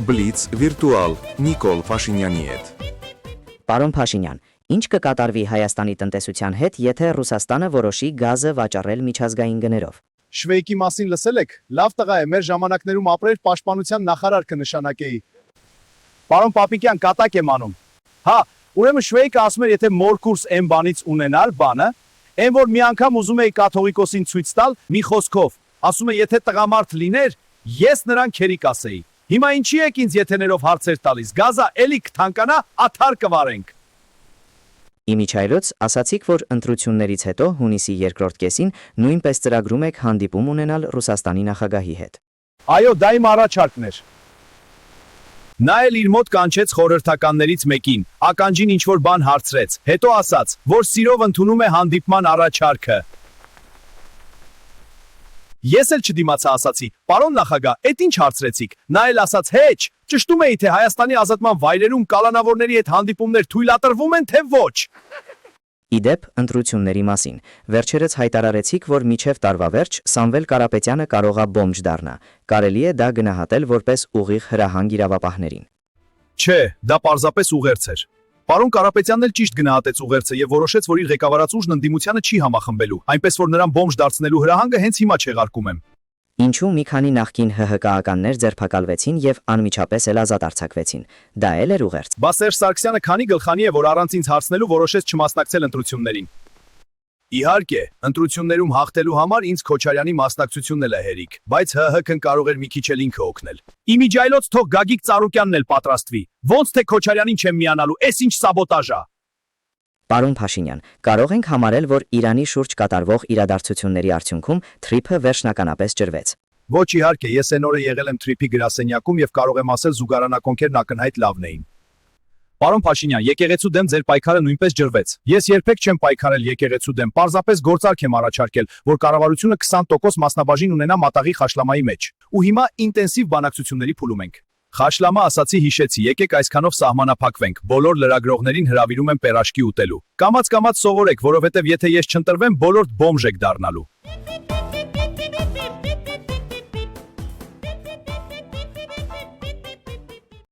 Բլից վիրտուալ Նիկոլ Փաշինյանի հետ։ Պարոն Փաշինյան, ինչ կկատարվի Հայաստանի տնտեսության հետ, եթե Ռուսաստանը որոշի գազը վաճառել միջազգային գներով։ Շվեյկի մասին լսել եք, լավ տղա է, մեր ժամանակներում ապրեր պաշտպանության նախարար կնշանակեի։ Պարոն Պապիկյան, կատակ եմ անում։ Հա, ուրեմն Շվեյկը ասում էր, եթե մոր կուրս այն բանից ունենալ բանը, այն որ մի անգամ ուզում էի կաթողիկոսին ցույց տալ մի խոսքով, ասում է, եթե տղամարդ լիներ, ես նրան քերի կասեի։ Հիմա ինչի եք ինձ եթեներով հարցեր տալիս, գազա էլի կթանկանա, աթար կվարենք։ Իմիջայլոց ասացիք, որ ընտրություններից հետո հունիսի երկրորդ կեսին նույնպես ծրագրում եք հանդիպում ունենալ Ռուսաստանի նախագահի հետ։ Այո, դա իմ առաջարկն էր։ Նա էլ իր մոտ կանչեց խորհրդականներից մեկին, ականջին ինչ-որ բան հարցրեց, հետո ասաց, որ սիրով ընդունում է հանդիպման առաջարկը։ Ես էլ չդիմացա, ասացի, պարոն նախագահ, էդ ինչ հարցրեցիք, նա էլ ասաց, հեչ, ճշտում էի, թե Հայաստանի ազատման վայրերում կալանավորների հետ հանդիպումներ թույլատրվում են, թե ոչ։ Իդեպ ընտրությունների մասին, վերջերս հայտարարեցիք, որ մինչև տարվա վերջ Սամվել Կարապետյանը կարող է բոմժ դառնա, կարելի է դա գնահատել որպես ուղիղ հրահանգ իրավապահներին։ Չէ, դա պարզապես ուղերձ էր։ Պարոն Կարապետյանն էլ ճիշտ գնահատեց ուղերձը եւ որոշեց, որ իր ղեկավարած ուժն ընդդիմությանը չի համախմբելու, այնպես որ նրան բոմժ դարձնելու հրահանգը հենց հիմա չեղարկում եմ։ Ինչու մի քանի նախկին ՀՀԿ-ականներ ձերբակալվեցին եւ անմիջապես էլ ազատ արձակվեցին։ Դա էլ էր ուղերձ։ Բա Սերժ Սարգսյանը քանի գլխանի է, որ առանց ինձ հարցնելու որոշեց չմասնակցել ընտրություններին։ Իհարկե, ընտրություններում հաղթելու համար ինձ Քոչարյանի մասնակցությունն էլ է հերիք, բայց ՀՀԿ-ն կարող էր մի քիչ էլ ինքը օգնել։ Իմիջայլոց թող Գագիկ Ծառուկյանն էլ պատրաստվի։ Ոնց թե Քոչարյանին չեմ միանալու, էս ինչ սաբոտաժ է։ Պարոն Փաշինյան, կարող ենք համարել, որ Իրանի շուրջ կատարվող իրադարձությունների արդյունքում թրիփը վերջնականապես ջրվեց։ Ոչ իհարկե, ես այն օրը եղել եմ թրիփի գրասենյակում եւ կարող եմ ասել զուգարանակոնքերն ակնհայտ լավն էին։ Պարոն Փաշինյան, եկեղեցու դեմ ձեր պայքարը նույնպես ջրվեց։ Ես երբեք չեմ պայքարել եկեղեցու դեմ, պարզապես գործարք եմ առաջարկել, որ կառավարությունը 20% մասնաբաժին ունենա մատաղի խաշլամայի մեջ։ Ու հիմա ինտենսիվ բանակցությունների փուլում ենք։ Խաշլամա ասացի հիշեցի, եկեք այսքանով սահմանափակվենք, բոլոր լրագրողներին հրավիրում եմ պերաշկի ուտելու։ Կամաց-կամաց սովորեք, որովհետև եթե ես չընտրվեմ, բոլորդ բոմժ եք դառնալու։